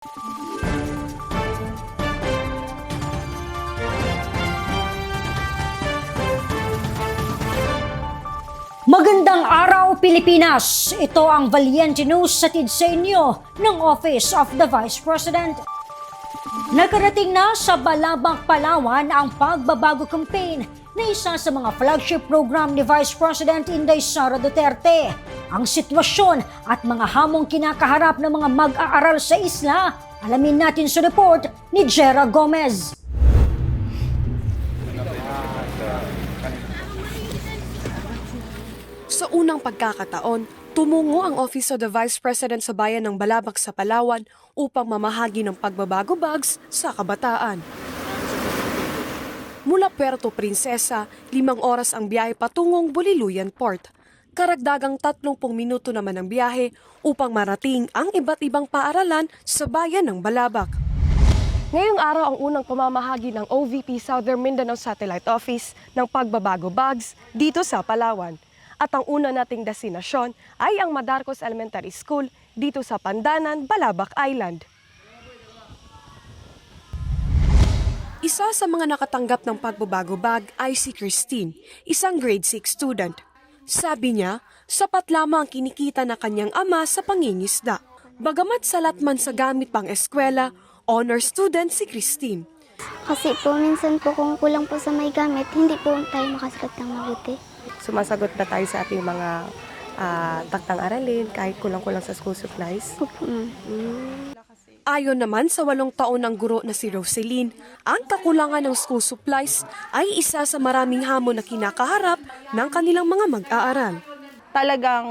Magandang araw, Pilipinas! Ito ang Valiente News hatid sa inyo ng Office of the Vice President. Nakarating na sa Balabac, Palawan ang pagbabago campaign na isa sa mga flagship program ni Vice President Inday Sara Duterte. Ang sitwasyon at mga hamong kinakaharap ng mga mag-aaral sa isla, alamin natin sa report ni Jera Gomez. Sa unang pagkakataon, tumungo ang Office of the Vice President sa bayan ng Balabac sa Palawan upang mamahagi ng pagbabago bags sa kabataan. Mula Puerto Princesa, 5 oras ang biyahe patungong Buliluyan Port. Karagdagang 30 minuto naman ang biyahe upang marating ang iba't ibang paaralan sa bayan ng Balabac. Ngayong araw ang unang pamamahagi ng OVP Southern Mindanao Satellite Office ng pagbabago bags dito sa Palawan. At ang una nating destinasyon ay ang Madarcos Elementary School dito sa Pandanan, Balabac Island. Isa sa mga nakatanggap ng pagbabago bag ay si Christine, isang grade 6 student. Sabi niya, sapat lamang ang kinikita na kanyang ama sa pangingisda. Bagamat salat man sa gamit pang eskwela, honor student si Christine. Kasi po, minsan po kung kulang po sa may gamit, hindi po tayo makasagot ng mabuti. Sumasagot na tayo sa ating mga taktang aralin kahit kulang-kulang sa school supplies. Opo, ma'am. Ayon naman sa 8 taon ng guro na si Roseline, ang kakulangan ng school supplies ay isa sa maraming hamon na kinakaharap ng kanilang mga mag-aaral. Talagang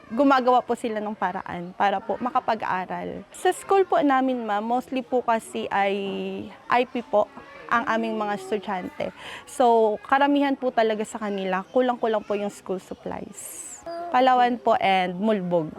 gumagawa po sila ng paraan para po makapag-aral. Sa school po namin, ma'am, mostly po kasi ay IP po ang aming mga estudyante. So, karamihan po talaga sa kanila, kulang-kulang po yung school supplies. Palawan po and Mulbog.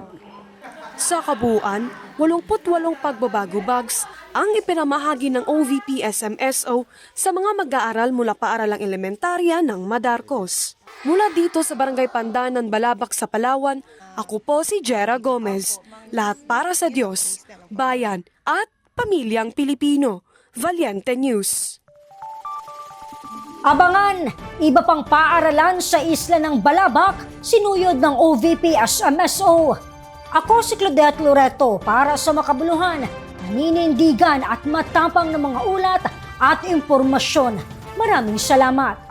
Sa kabuuan, 88 pagbabago bags ang ipinamahagi ng OVP SMSO sa mga mag-aaral mula paaralang elementarya ng Madarcos. Mula dito sa Barangay Pandanan, Balabac sa Palawan, ako po si Jera Gomez. Lahat para sa Diyos, bayan at pamilyang Pilipino. Valiente News. Abangan, iba pang paaralan sa isla ng Balabac, sinuyod ng OVP SMSO. Ako si Claudette Loreto para sa makabuluhan, naninindigan at matapang ng mga ulat at impormasyon. Maraming salamat.